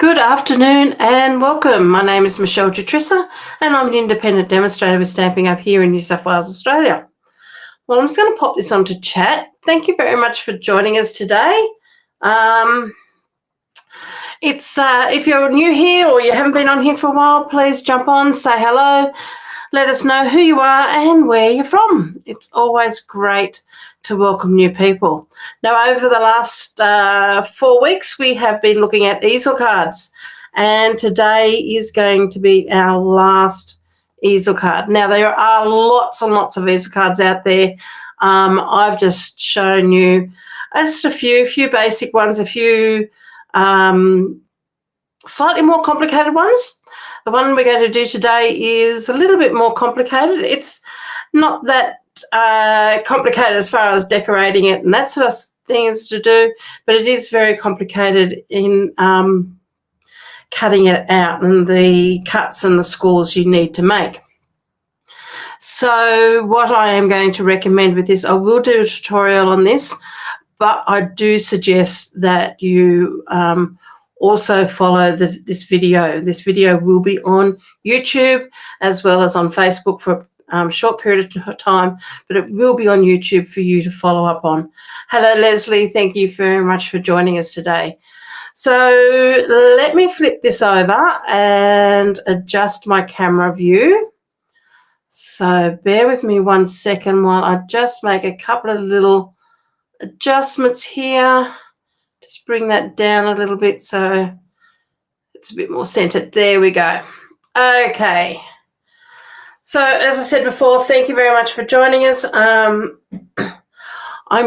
Good afternoon and welcome. My name is Michele Jutrisa and I'm an independent demonstrator with Stampin' Up here in New South Wales, Australia. Well, I'm just going to pop this onto chat. Thank you very much for joining us today. If you're new here or you haven't been on here for a while, please jump on, say hello, let us know who you are and where you're from. It's always great to welcome new people. Now, over the last 4 weeks, we have been looking at Easel Cards, and today is going to be our last Easel card. Now, there are lots and lots of Easel cards out there. I've just shown you just a few basic ones, a few slightly more complicated ones. The one we're going to do today is a little bit more complicated. It's not that complicated as far as decorating it and that sort of things to do, but it is very complicated in cutting it out and the cuts and the scores you need to make. So what I am going to recommend with this, I will do a tutorial on this, but I do suggest that you also follow this video. This video will be on YouTube as well as on Facebook for short period of time, but it will be on YouTube for you to follow up on. Hello, Leslie. Thank you very much for joining us today. So let me flip this over and adjust my camera view. So bear with me 1 second while I just make a couple of little adjustments here. Just bring that down a little bit so it's a bit more centered. There we go. Okay. So as I said before, thank you very much for joining us. I'm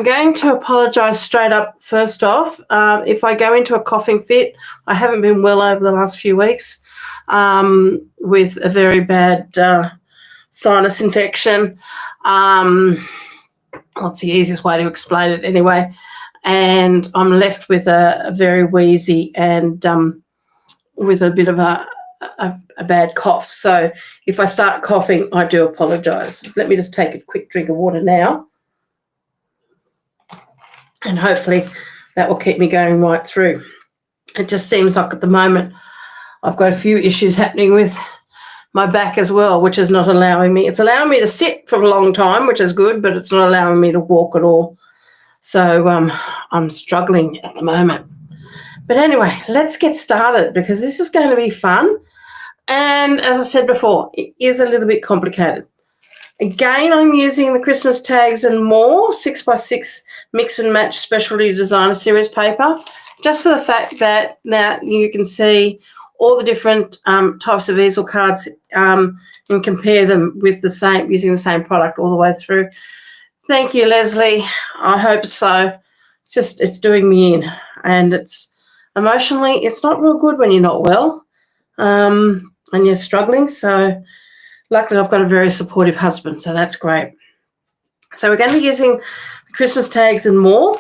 going to apologise straight up first off. If I go into a coughing fit, I haven't been well over the last few weeks with a very bad sinus infection. What's the easiest way to explain it anyway? And I'm left with a very wheezy and with a bit of a bad cough. So if I start coughing, I do apologise. Let me just take a quick drink of water now. And hopefully that will keep me going right through. It just seems like at the moment I've got a few issues happening with my back as well, which is not allowing me. It's allowing me to sit for a long time, which is good, but it's not allowing me to walk at all. So I'm struggling at the moment. But anyway, let's get started because this is going to be fun. And as I said before, it is a little bit complicated. Again, I'm using the Christmas Tags and More 6x6 Mix and Match Specialty Designer Series paper, just for the fact that now you can see all the different types of easel cards and compare them with the same, using the same product all the way through. Thank you, Leslie. I hope so. It's doing me in, and it's emotionally, it's not real good when you're not well and you're struggling. So luckily I've got a very supportive husband, so that's great. So we're going to be using the Christmas Tags and More.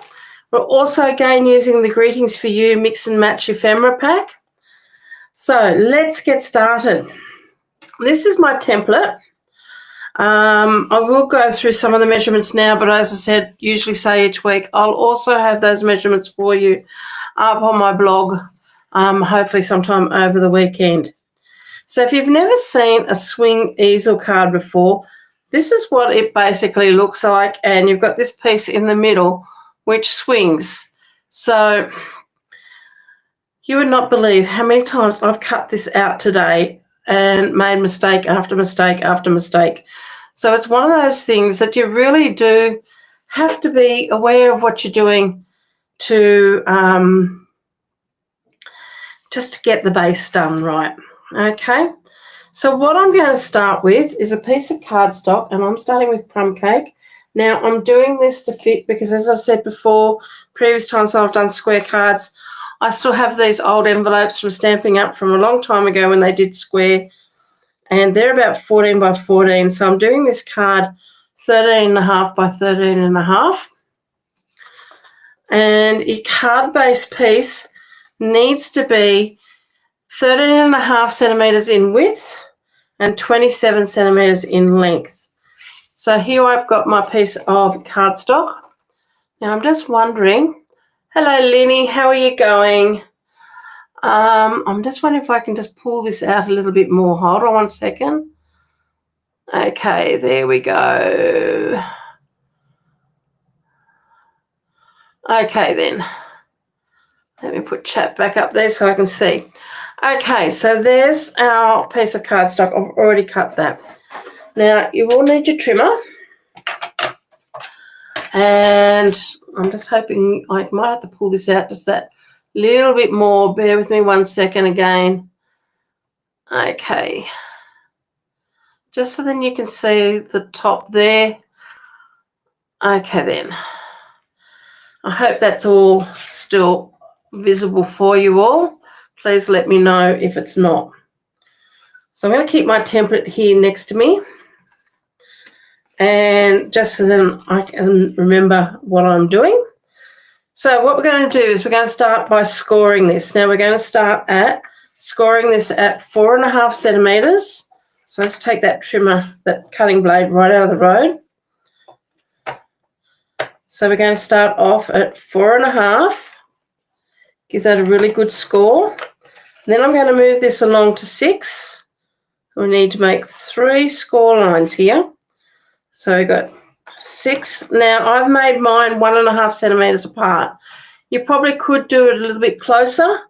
We're also again using the Greetings for You Mix and Match Ephemera pack. So let's get started. This is my template. I will go through some of the measurements now, but as I said, usually say each week, I'll also have those measurements for you up on my blog, hopefully sometime over the weekend. So if you've never seen a swing easel card before, this is what it basically looks like, and you've got this piece in the middle which swings. So you would not believe how many times I've cut this out today and made mistake after mistake after mistake. So it's one of those things that you really do have to be aware of what you're doing to just to get the base done right. Okay, so what I'm going to start with is a piece of cardstock, and I'm starting with Crumb Cake. Now I'm doing this to fit because, as I've said before, previous times I've done square cards, I still have these old envelopes from Stampin' Up from a long time ago when they did square, and they're about 14 by 14. So I'm doing this card 13.5 by 13.5. And your card base piece needs to be 13.5 centimetres in width and 27 centimetres in length. So here I've got my piece of cardstock. Now I'm just wondering, hello Lenny, how are you going? I'm just wondering if I can just pull this out a little bit more. Hold on one second. Okay, there we go. Okay, then. Let me put chat back up there so I can see. Okay, so there's our piece of cardstock. I've already cut that. Now, you will need your trimmer. And I'm just hoping I might have to pull this out just that little bit more. Bear with me 1 second again. Okay. Just so then you can see the top there. Okay, then. I hope that's all still visible for you all. Please let me know if it's not. So I'm going to keep my template here next to me. And just so then I can remember what I'm doing. So what we're going to do is we're going to start by scoring this. Now we're going to start at scoring this at 4.5 centimetres. So let's take that trimmer, that cutting blade right out of the road. So we're going to start off at 4.5. Give that a really good score. Then I'm going to move this along to 6. We need to make 3 score lines here. So we've got 6. Now I've made mine 1.5 centimetres apart. You probably could do it a little bit closer,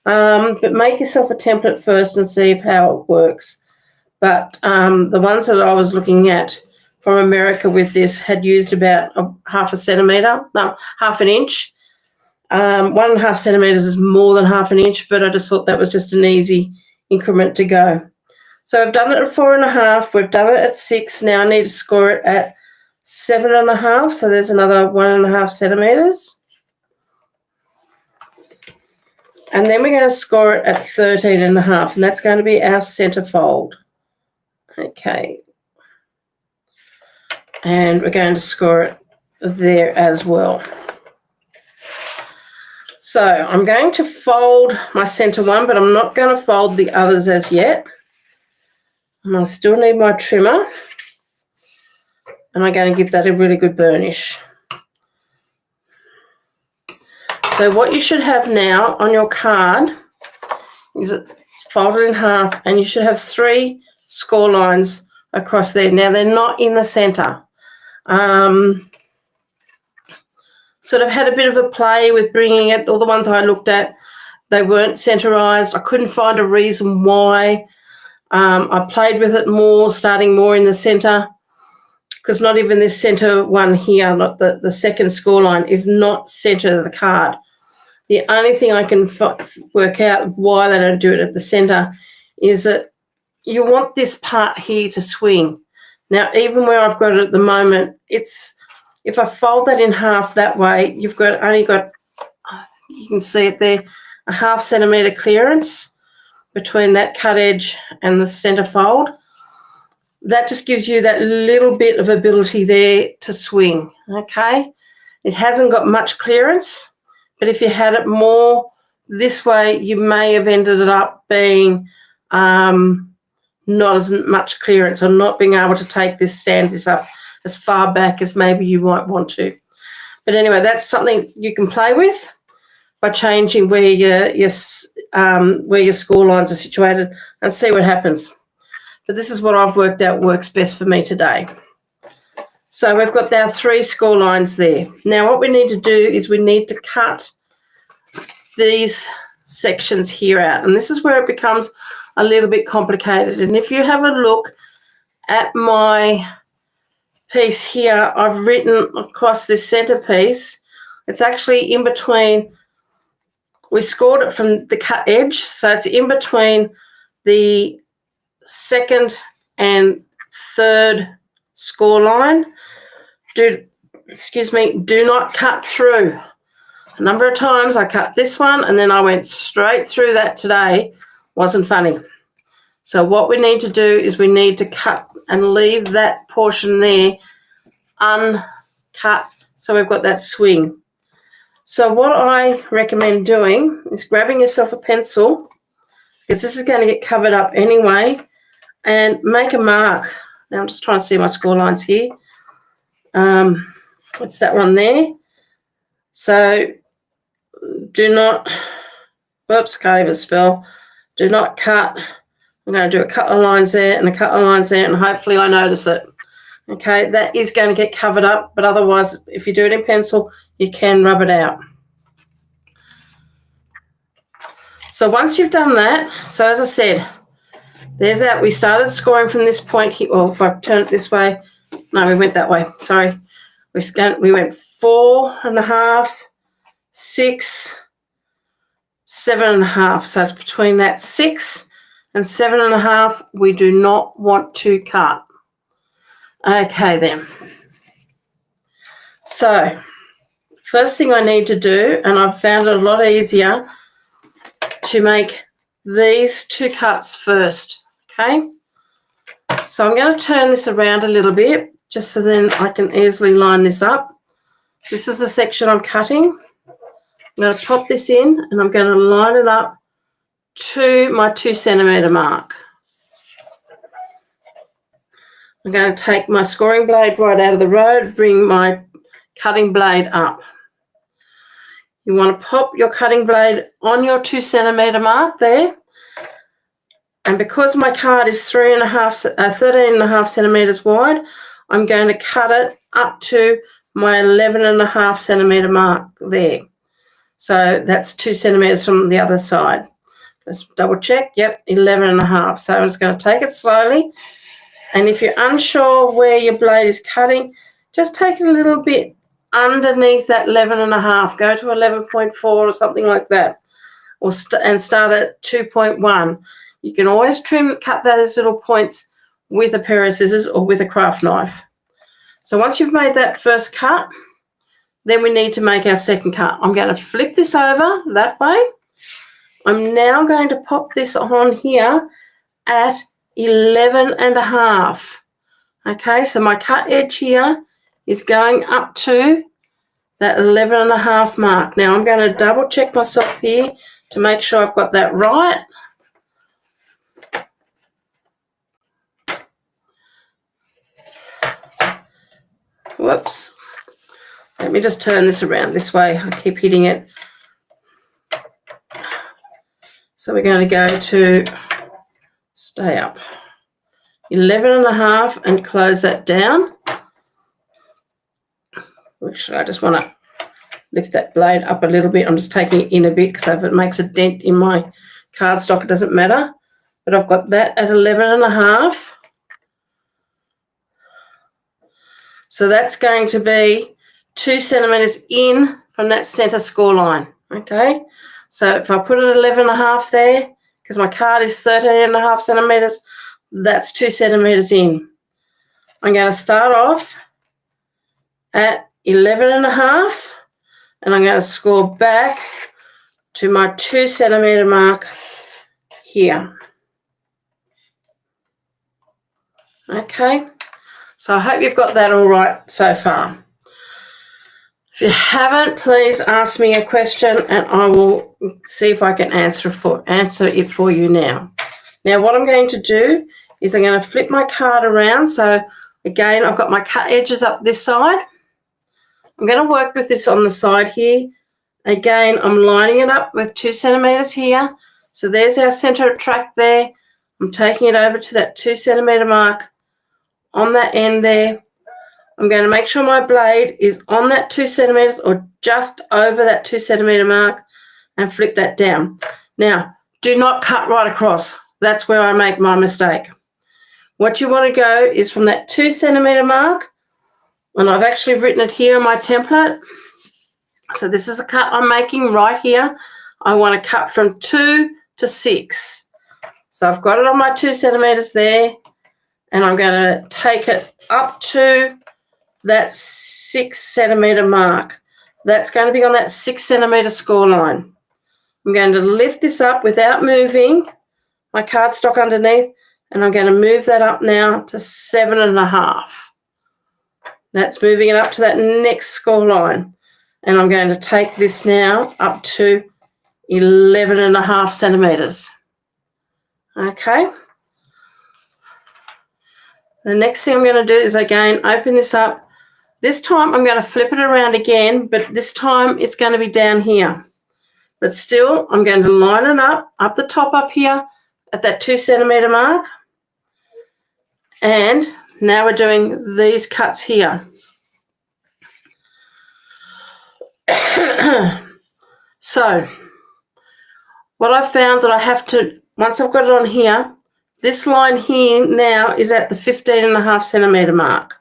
but make yourself a template first and see how it works. But the ones that I was looking at from America with this had used about half an inch. 1.5 centimetres is more than half an inch, but I just thought that was just an easy increment to go. So I've done it at 4.5. We've done it at 6. Now I need to score it at 7.5. So there's another 1.5 centimetres. And then we're going to score it at 13.5, and that's going to be our centre fold. Okay. And we're going to score it there as well. So I'm going to fold my centre one, but I'm not going to fold the others as yet. And I still need my trimmer. And I'm going to give that a really good burnish. So what you should have now on your card is it folded in half, and you should have 3 score lines across there. Now they're not in the centre. Sort of had a bit of a play with bringing it. All the ones I looked at, they weren't centerized. I couldn't find a reason why. I played with it more, starting more in the center, because not even this center one here, not the second score line, is not center of the card. The only thing I can work out why they don't do it at the center is that you want this part here to swing. Now, even where I've got it at the moment, it's, if I fold that in half that way, you've got only got, you can see it there, a 0.5 centimetre clearance between that cut edge and the centre fold. That just gives you that little bit of ability there to swing, okay? It hasn't got much clearance, but if you had it more this way, you may have ended it up being not as much clearance, or not being able to take this, stand this up as far back as maybe you might want to. But anyway, that's something you can play with by changing where your score lines are situated, and see what happens. But this is what I've worked out works best for me today. So we've got our 3 score lines there. Now what we need to do is we need to cut these sections here out, and this is where it becomes a little bit complicated. And if you have a look at my piece here, I've written across this center piece, it's actually in between, we scored it from the cut edge, so it's in between the second and third score line. Do not cut through. A number of times I cut this one and then I went straight through that today. Wasn't funny. So what we need to do is we need to cut and leave that portion there uncut, so we've got that swing. So what I recommend doing is grabbing yourself a pencil, because this is going to get covered up anyway, and make a mark. Now I'm just trying to see my score lines here. What's that one there? So do not, Whoops, can't even spell. Do not cut. I'm going to do a couple of lines there and a couple of lines there, and hopefully I notice it. Okay, that is going to get covered up, but otherwise, if you do it in pencil, you can rub it out. So once you've done that, so as I said, there's that. We started scoring from this point here. Well, if I turn it this way, no, we went that way. Sorry. We went 4.5, 6, 7.5. So it's between that 6 and 7.5. We do not want to cut. Okay, then. So first thing I need to do, and I've found it a lot easier to make these 2 cuts first. Okay. So I'm going to turn this around a little bit just so then I can easily line this up. This is the section I'm cutting. I'm going to pop this in and I'm going to line it up to my 2 centimetre mark. I'm going to take my scoring blade right out of the road, bring my cutting blade up. You want to pop your cutting blade on your 2 centimetre mark there. And because my card is 13.5 centimetres wide, I'm going to cut it up to my 11.5 centimetre mark there. So that's 2 centimetres from the other side. Let's double check. Yep, 11.5. So I'm just going to take it slowly. And if you're unsure where your blade is cutting, just take it a little bit underneath that 11.5. Go to 11.4 or something like that, and start at 2.1. You can always cut those little points with a pair of scissors or with a craft knife. So once you've made that first cut, then we need to make our second cut. I'm going to flip this over that way. I'm now going to pop this on here at 11.5. Okay, so my cut edge here is going up to that 11.5 mark. Now I'm going to double check myself here to make sure I've got that right. Whoops. Let me just turn this around this way. I keep hitting it. So we're going to go to, stay up, 11.5 and close that down. Actually, I just want to lift that blade up a little bit. I'm just taking it in a bit, so if it makes a dent in my cardstock, it doesn't matter. But I've got that at 11.5. So that's going to be 2 centimetres in from that centre score line. Okay, so if I put it at 11.5 there, because my card is 13.5 centimetres, that's 2 centimetres in. I'm going to start off at 11.5 and I'm going to score back to my 2 centimetre mark here. Okay, so I hope you've got that all right so far. If you haven't, please ask me a question and I will see if I can answer it for you now. Now what I'm going to do is I'm going to flip my card around. So again, I've got my cut edges up this side. I'm going to work with this on the side here. Again, I'm lining it up with 2 centimetres here. So there's our centre track there. I'm taking it over to that 2 centimetre mark on that end there. I'm going to make sure my blade is on that 2 centimetres or just over that 2 centimetre mark and flip that down. Now, do not cut right across. That's where I make my mistake. What you want to go is from that 2 centimetre mark, and I've actually written it here in my template. So this is the cut I'm making right here. I want to cut from 2 to 6. So I've got it on my 2 centimetres there, and I'm going to take it up to that 6 centimetre mark. That's going to be on that 6 centimetre score line. I'm going to lift this up without moving my cardstock underneath, and I'm going to move that up now to 7.5. That's moving it up to that next score line. And I'm going to take this now up to 11.5 centimetres. Okay. The next thing I'm going to do is again open this up. This time I'm going to flip it around again, but this time it's going to be down here but still I'm going to line it up the top up here at that 2 centimetre mark. And now we're doing these cuts here. So what I found that I have to, once I've got it on here, this line here now is at the 15.5 centimetre mark.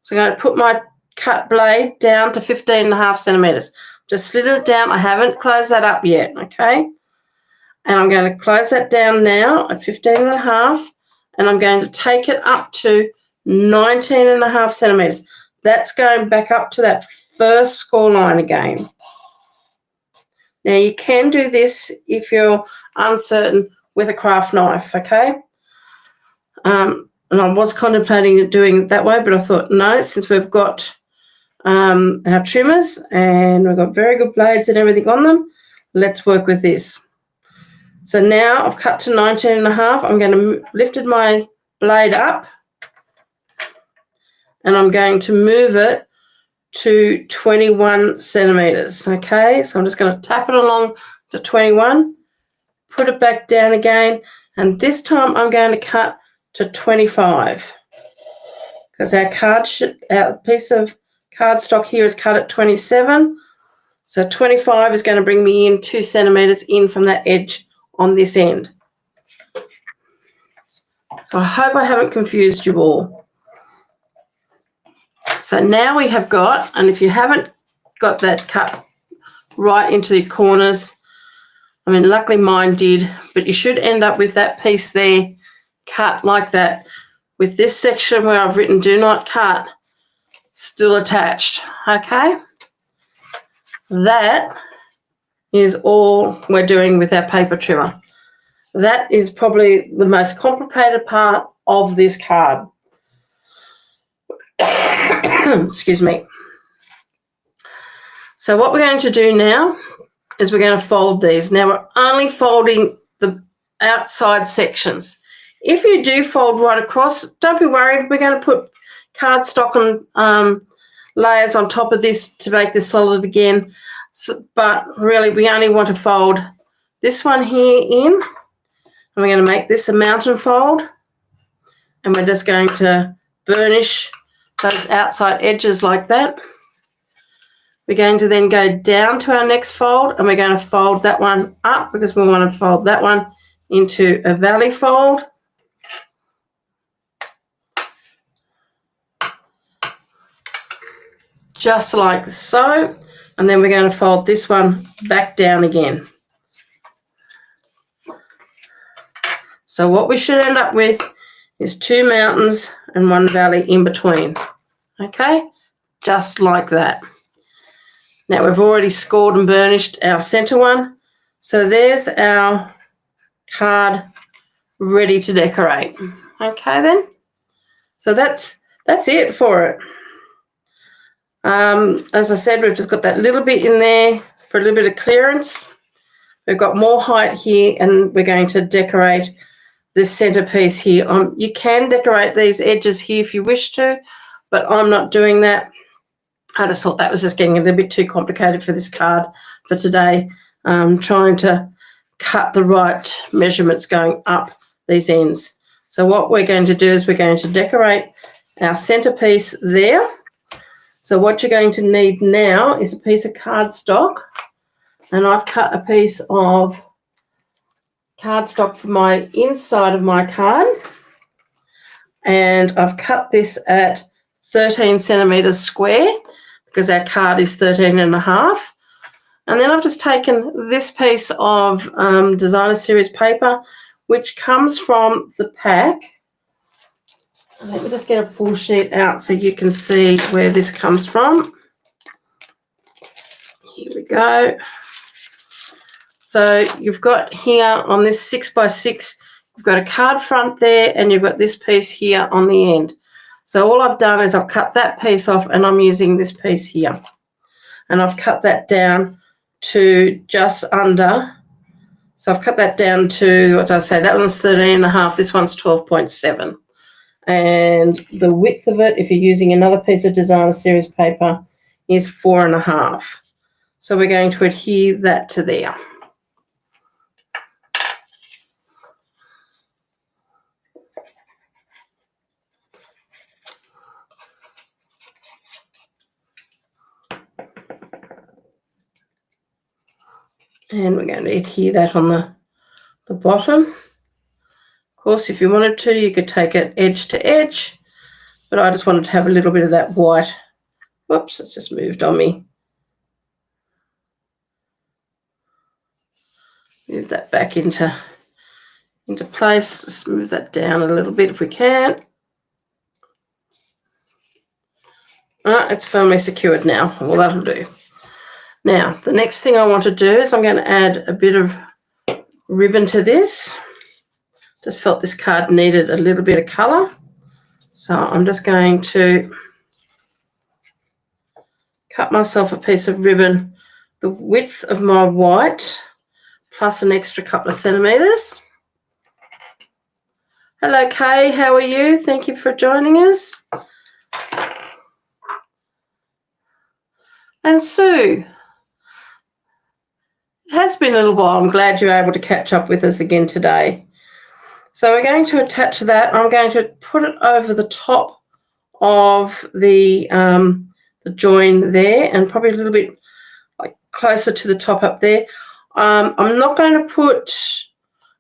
So I'm going to put my cut blade down to 15.5 centimetres. Just slid it down. I haven't closed that up yet, okay? And I'm going to close that down now at 15.5, and I'm going to take it up to 19.5 centimetres. That's going back up to that first score line again. Now, you can do this if you're uncertain with a craft knife, okay? And I was contemplating doing it that way, but I thought, no, since we've got our trimmers and we've got very good blades and everything on them, let's work with this. So now I've cut to 19.5. I'm going to lift my blade up, and I'm going to move it to 21 centimetres, okay? So I'm just going to tap it along to 21, put it back down again, and this time I'm going to cut to 25 because our piece of cardstock here is cut at 27. So 25 is going to bring me in 2 centimetres in from that edge on this end. So I hope I haven't confused you all. So now we have got, and if you haven't got that cut right into the corners, I mean, luckily mine did, but you should end up with that piece there cut like that, with this section where I've written do not cut still attached, okay? That is all we're doing with our paper trimmer. That is probably the most complicated part of this card. Excuse me. So what we're going to do now is we're going to fold these. Now we're only folding the outside sections. If you do fold right across, don't be worried. We're going to put cardstock and layers on top of this to make this solid again. So, but really we only want to fold this one here in, and we're going to make this a mountain fold, and we're just going to burnish those outside edges like that. We're going to then go down to our next fold, and we're going to fold that one up because we want to fold that one into a valley fold. Just like so, and then we're going to fold this one back down again. So what we should end up with is 2 mountains and 1 valley in between, okay? Just like that. Now we've already scored and burnished our center one, so there's our card ready to decorate. Okay then, so that's it for it. As I said, we've just got that little bit in there for a little bit of clearance. We've got more height here, and we're going to decorate this centerpiece here. You can decorate these edges here if you wish to, but I'm not doing that. I just thought that was just getting a little bit too complicated for this card for today. Trying to cut the right measurements going up these ends. So what we're going to do is we're going to decorate our centerpiece there. So what you're going to need now is a piece of cardstock, and I've cut a piece of cardstock for my inside of my card, and I've cut this at 13 centimetres square because our card is 13.5. And then I've just taken this piece of designer series paper, which comes from the pack. Let me just get a full sheet out so you can see where this comes from. Here we go. So you've got here on this 6x6, you've got a card front there, and you've got this piece here on the end. So all I've done is I've cut that piece off, and I'm using this piece here. And I've cut that down to just under. So I've cut that down to, what did I say, that one's 13.5, this one's 12.7. And the width of it, if you're using another piece of designer series paper, is 4.5. So we're going to adhere that to there. And we're going to adhere that on the bottom. Of course, if you wanted to, you could take it edge to edge, but I just wanted to have a little bit of that white. Whoops, it's just moved on me. Move that back into place. Let's move that down a little bit if we can. It's firmly secured now. Well, that'll do. Now, the next thing I want to do is I'm going to add a bit of ribbon to this. Just felt this card needed a little bit of colour. So I'm just going to cut myself a piece of ribbon the width of my white plus an extra couple of centimetres. Hello, Kay. How are you? Thank you for joining us. And Sue, it has been a little while. I'm glad you're able to catch up with us again today. So we're going to attach that. I'm going to put it over the top of the join there, and probably a little bit like closer to the top up there. I'm not going to put,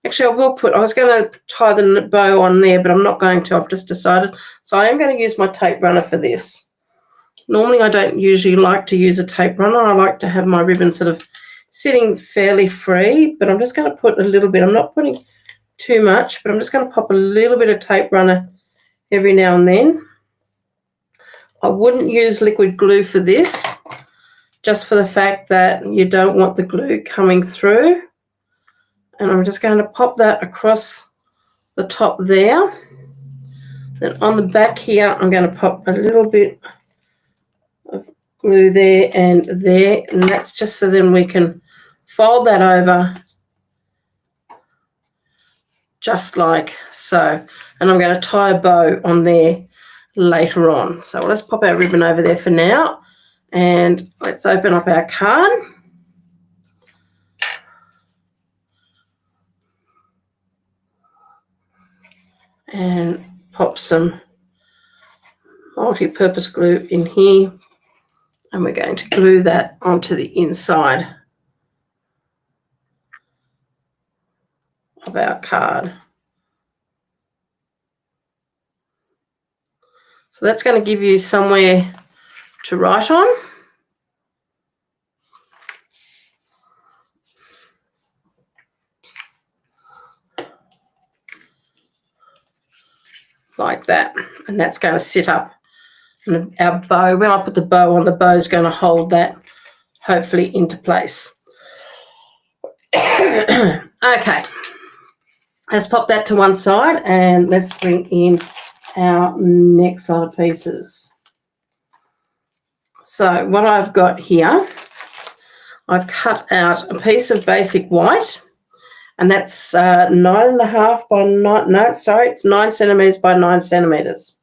actually I will put, I was going to tie the bow on there, but I'm not going to. I've just decided. So I am going to use my tape runner for this. Normally I don't usually like to use a tape runner. I like to have my ribbon sort of sitting fairly free, but I'm just going to put a little bit. I'm not putting too much, but I'm just going to pop a little bit of tape runner every now and then. I wouldn't use liquid glue for this, just for the fact that you don't want the glue coming through. And I'm just going to pop that across the top there. Then on the back here, I'm going to pop a little bit of glue there, and that's just so then we can fold that over just like so. And I'm going to tie a bow on there later on. So let's pop our ribbon over there for now, and let's open up our card. And pop some multi-purpose glue in here, and we're going to glue that onto the inside of our card. So that's going to give you somewhere to write on. Like that, and that's going to sit up. And our bow, when I put the bow on, the bow is going to hold that hopefully into place. Okay, let's pop that to one side, and let's bring in our next lot of pieces. So what I've got here, I've cut out a piece of basic white, and that's 9.5 by 9. No, sorry, it's 9 centimeters by 9 centimeters,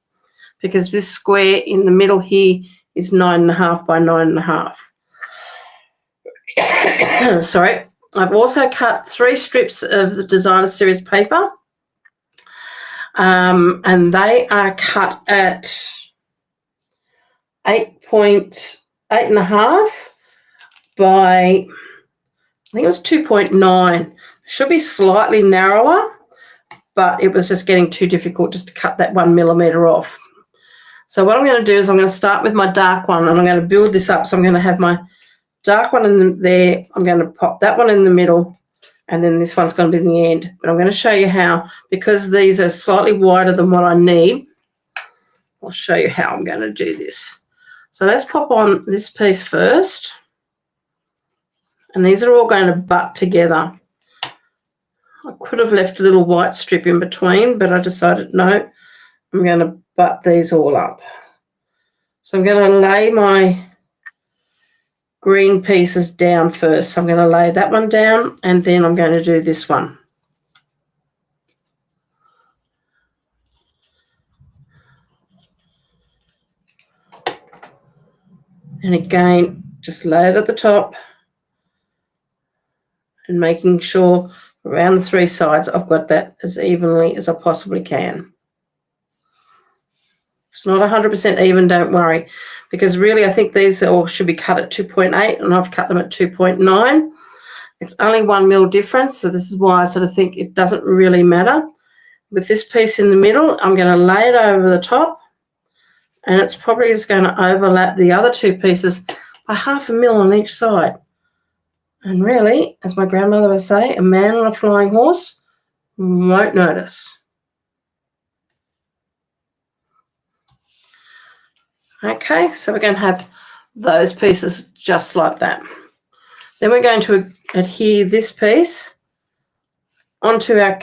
because this square in the middle here is 9.5 by 9.5. Sorry. I've also cut 3 strips of the Designer Series paper, and they are cut at 8.5 by, I think it was 2.9. Should be slightly narrower, but it was just getting too difficult just to cut that 1 millimeter off. So what I'm going to do is I'm going to start with my dark one, and I'm going to build this up. So I'm going to have my dark one in there. I'm going to pop that one in the middle, and then this one's going to be in the end. But I'm going to show you how, because these are slightly wider than what I need, I'll show you how I'm going to do this. So let's pop on this piece first, and these are all going to butt together. I could have left a little white strip in between, but I decided no, I'm going to butt these all up. So I'm going to lay my green pieces down first. So I'm going to lay that one down, and then I'm going to do this one. And again, just lay it at the top. and making sure around the 3 sides I've got that as evenly as I possibly can. If it's not 100% even, don't worry, because really I think these all should be cut at 2.8 and I've cut them at 2.9. It's only 1 mil difference, so this is why I sort of think it doesn't really matter. With this piece in the middle, I'm going to lay it over the top, and it's probably just going to overlap the other 2 pieces by 0.5 mil on each side. And really, as my grandmother would say, a man on a flying horse won't notice. Okay, so we're going to have those pieces just like that. Then we're going to adhere this piece onto our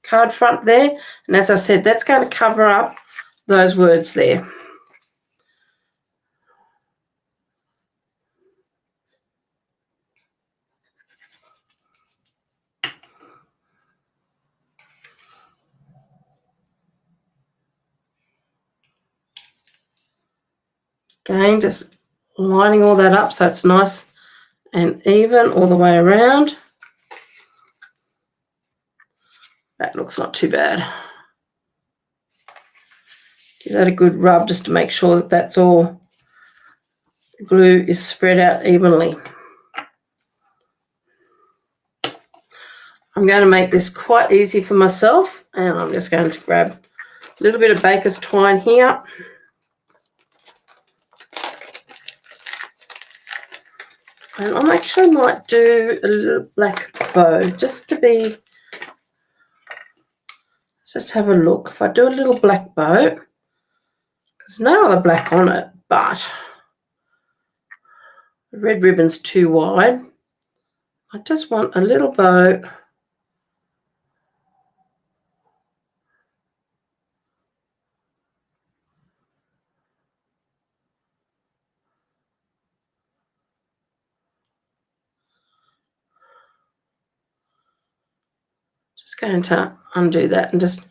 card front there. And as I said, that's going to cover up those words there. Again, just lining all that up so it's nice and even all the way around. That looks not too bad. Give that a good rub just to make sure that that's all glue is spread out evenly. I'm going to make this quite easy for myself, and I'm just going to grab a little bit of baker's twine here. And I actually might do a little black bow just to be, let's just have a look. If I do a little black bow, there's no other black on it, but the red ribbon's too wide. I just want a little bow. Just going to undo that and just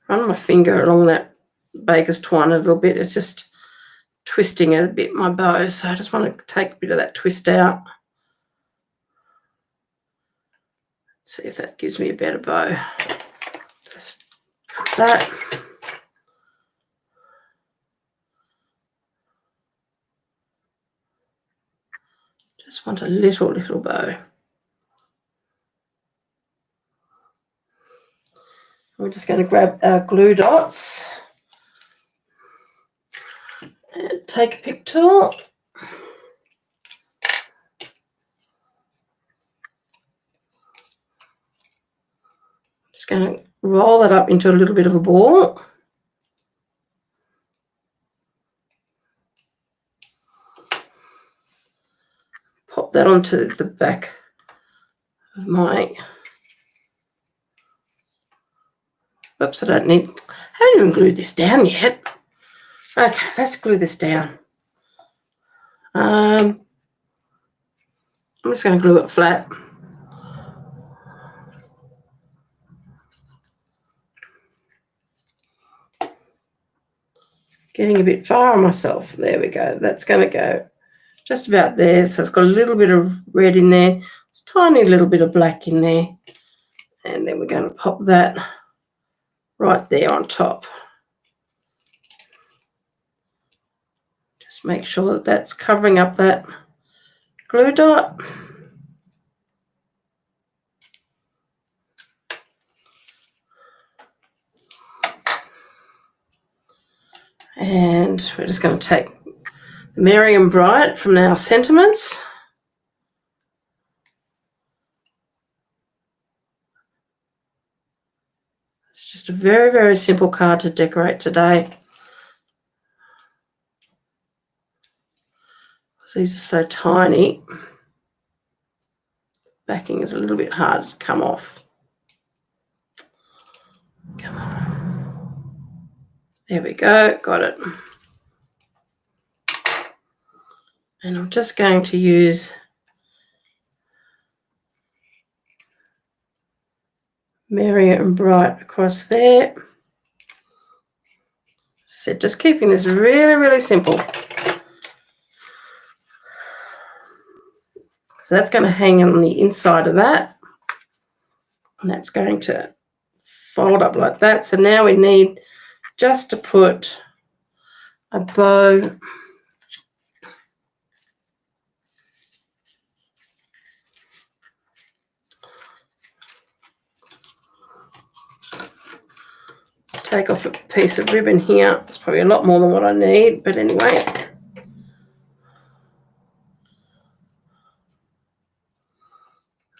run my finger along that baker's twine a little bit. It's just twisting it a bit, my bow, so I just want to take a bit of that twist out. Let's see if that gives me a better bow. Just cut that. Just want a little bow. We're just going to grab our glue dots and take a pick tool. Just going to roll that up into a little bit of a ball. Pop that onto the back of my, oops, I haven't even glued this down yet. Okay, let's glue this down. I'm just going to glue it flat. Getting a bit far on myself. There we go. That's going to go just about there. So it's got a little bit of red in there. It's a tiny little bit of black in there. And then we're going to pop that right there on top. Just make sure that that's covering up that glue dot. And we're just going to take Merry and Bright from our sentiments. It's just a very simple card to decorate today. These are so tiny. Backing is a little bit hard to come off. Come on. There we go, got it. And I'm just going to use Merry and Bright across there. So just keeping this really simple. So that's going to hang on the inside of that. And that's going to fold up like that. So now we need just to put a bow take off a piece of ribbon here. It's probably a lot more than what I need, but anyway.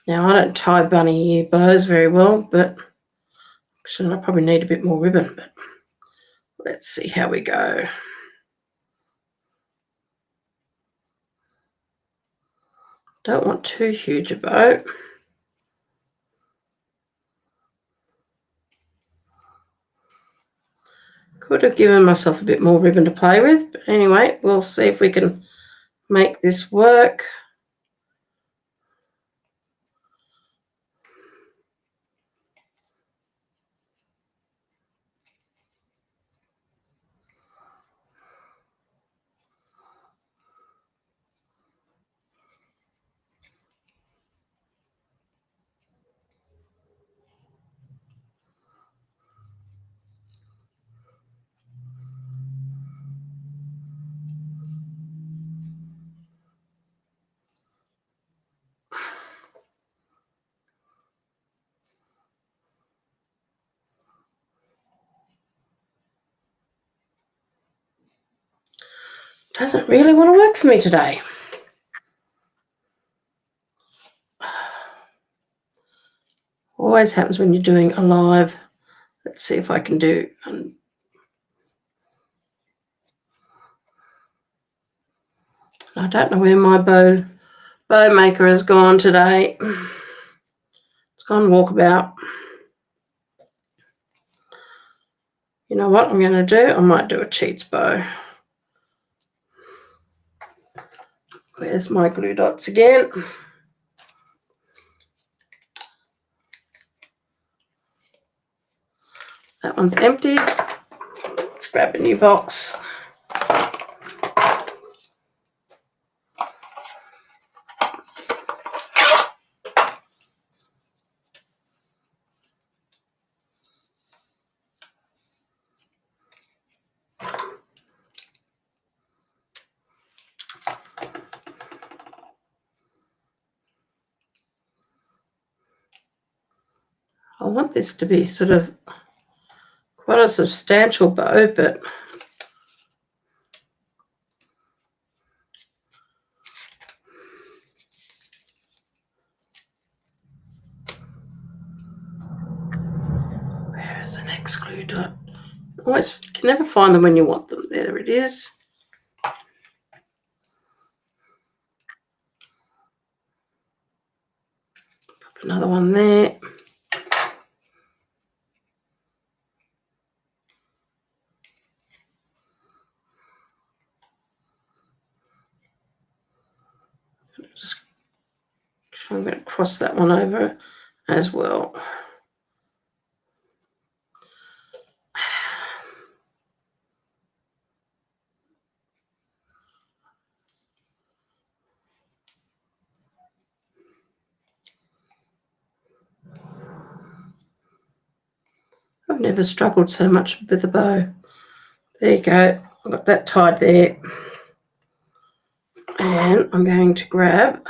Now, I don't tie bunny ear bows very well, but actually I probably need a bit more ribbon, but let's see how we go. Don't want too huge a bow. Could have given myself a bit more ribbon to play with, but anyway, we'll see if we can make this work. Doesn't really want to work for me today. Always happens when you're doing a live. Let's see if I can do. I don't know where my bow maker has gone today. It's gone walkabout. You know what I'm going to do? I might do a cheats bow. Where's my glue dots again? That one's empty. Let's grab a new box. I want this to be sort of quite a substantial bow, but where is the next glue dot? Always can never find them when you want them. There it is. Pop another one there. I'm going to cross that one over as well. I've never struggled so much with a bow. There you go. I've got that tied there. And I'm going to grab,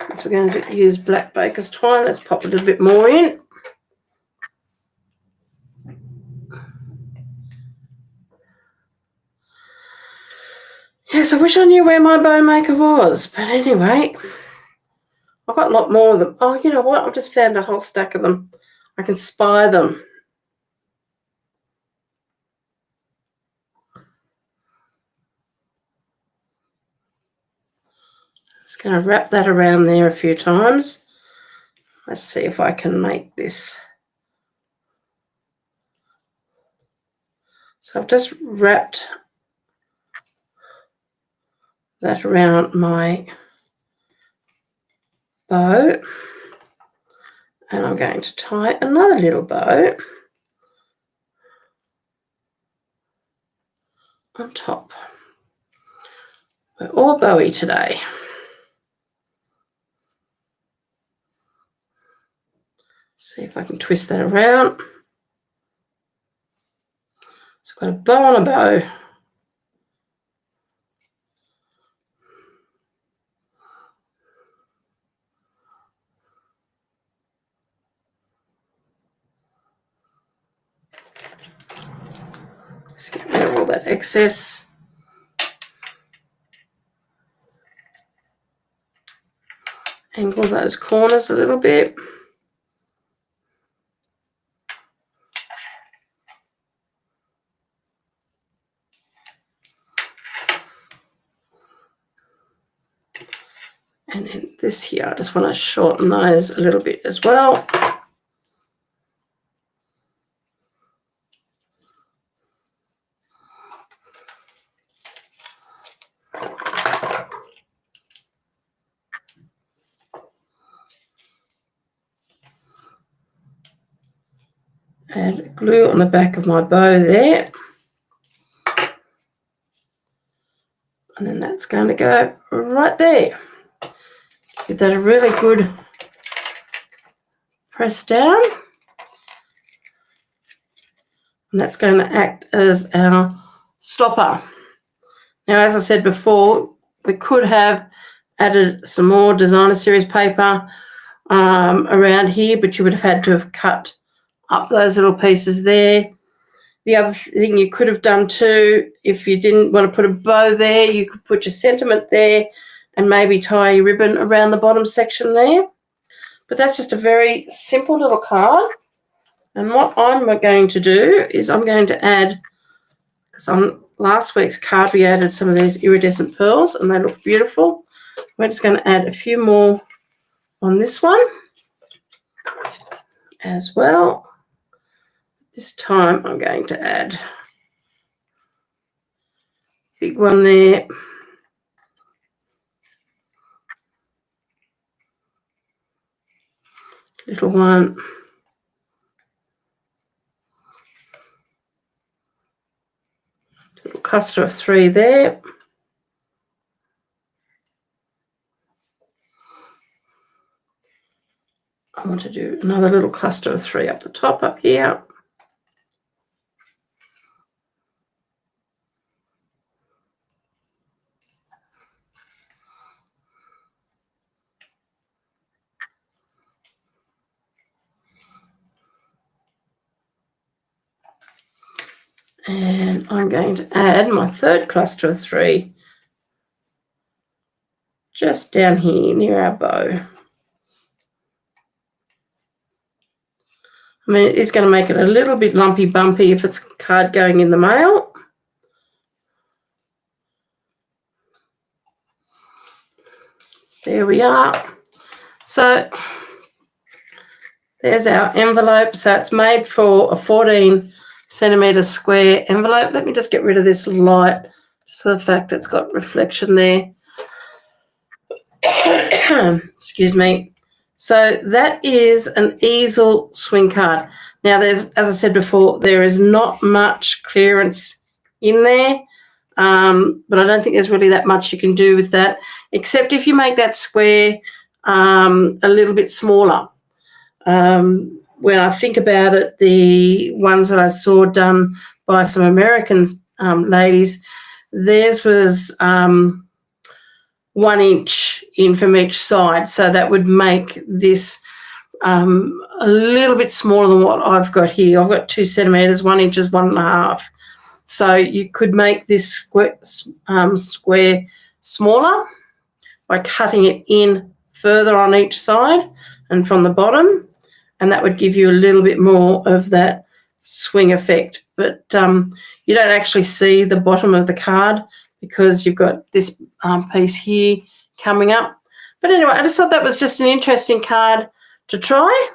since we're going to use black baker's twine, let's pop a little bit more in. Yes, I wish I knew where my bow maker was, but anyway, I've got a lot more of them. Oh, you know what? I've just found a whole stack of them. I can spy them. Just going to wrap that around there a few times. Let's see if I can make this. So I've just wrapped that around my bow, and I'm going to tie another little bow on top. We're all bowy today. See if I can twist that around. It's got a bow on a bow. Just get rid of all that excess. Angle those corners a little bit. And then this here, I just want to shorten those a little bit as well. Add glue on the back of my bow there. And then that's going to go right there. Give that a really good press down. And that's going to act as our stopper. Now, as I said before, we could have added some more designer series paper around here, but you would have had to have cut up those little pieces there. The other thing you could have done too, if you didn't want to put a bow there, you could put your sentiment there and maybe tie your ribbon around the bottom section there. But that's just a very simple little card. And what I'm going to do is I'm going to add, because on last week's card we added some of these iridescent pearls and they look beautiful. We're just going to add a few more on this one as well. This time I'm going to add a big one there. Little one. Little cluster of 3 there. I want to do another little cluster of 3 up the top up here. And I'm going to add my third cluster of 3 just down here near our bow. I mean, it is going to make it a little bit lumpy bumpy if it's a card going in the mail. There we are. So there's our envelope. So it's made for a 14 centimetre square envelope. Let me just get rid of this light, just for the fact that it's got reflection there. Excuse me. So that is an easel swing card. Now, there's, as I said before, there is not much clearance in there, but I don't think there's really that much you can do with that, except if you make that square a little bit smaller. When I think about it, the ones that I saw done by some American ladies, theirs was 1 inch in from each side, so that would make this a little bit smaller than what I've got here. I've got 2 centimetres, 1 inch is 1.5. So you could make this square smaller by cutting it in further on each side and from the bottom, and that would give you a little bit more of that swing effect. But you don't actually see the bottom of the card because you've got this piece here coming up. But anyway, I just thought that was just an interesting card to try.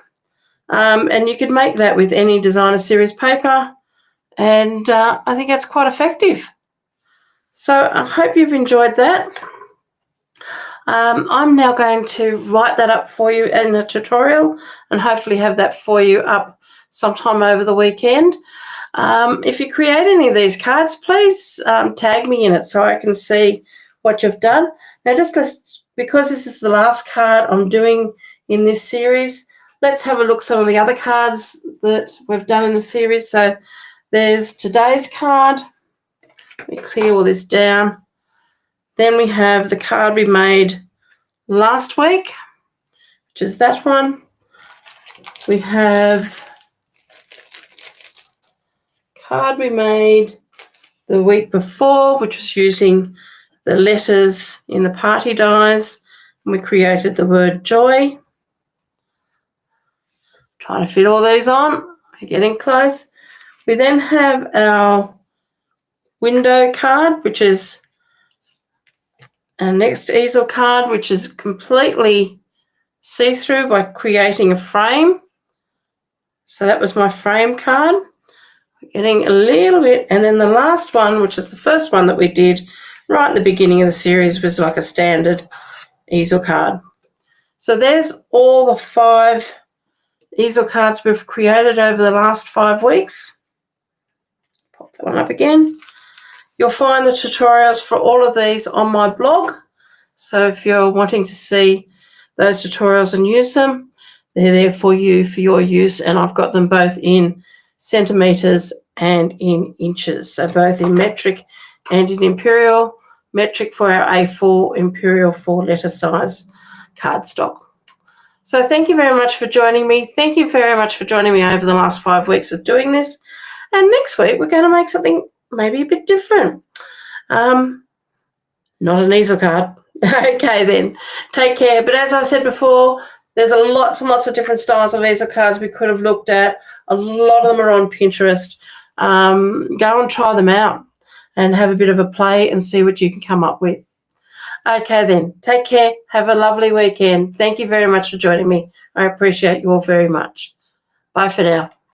And you could make that with any designer series paper. And I think that's quite effective. So I hope you've enjoyed that. I'm now going to write that up for you in the tutorial and hopefully have that for you up sometime over the weekend. If you create any of these cards, please tag me in it so I can see what you've done. Now, because this is the last card I'm doing in this series, let's have a look at some of the other cards that we've done in the series. So there's today's card. Let me clear all this down. Then we have the card we made last week, which is that one. We have card we made the week before, which was using the letters in the party dies, and we created the word joy. Trying to fit all these on. We're getting close. We then have our window card, which is our next easel card, which is completely see-through by creating a frame. So that was my frame card. We're getting a little bit, and then the last one, which is the first one that we did right at the beginning of the series, was like a standard easel card. So there's all the 5 easel cards we've created over the last 5 weeks. Pop that one up again. You'll find the tutorials for all of these on my blog. So if you're wanting to see those tutorials and use them, they're there for you, for your use. And I've got them both in centimetres and in inches. So both in metric and in imperial. Metric for our A4, imperial for letter size cardstock. So thank you very much for joining me. Thank you very much for joining me over the last 5 weeks of doing this. And next week, we're going to make something maybe a bit different. Not an easel card. Okay, then. Take care. But as I said before, there's lots and lots of different styles of easel cards we could have looked at. A lot of them are on Pinterest. Go and try them out and have a bit of a play and see what you can come up with. Okay, then. Take care. Have a lovely weekend. Thank you very much for joining me. I appreciate you all very much. Bye for now.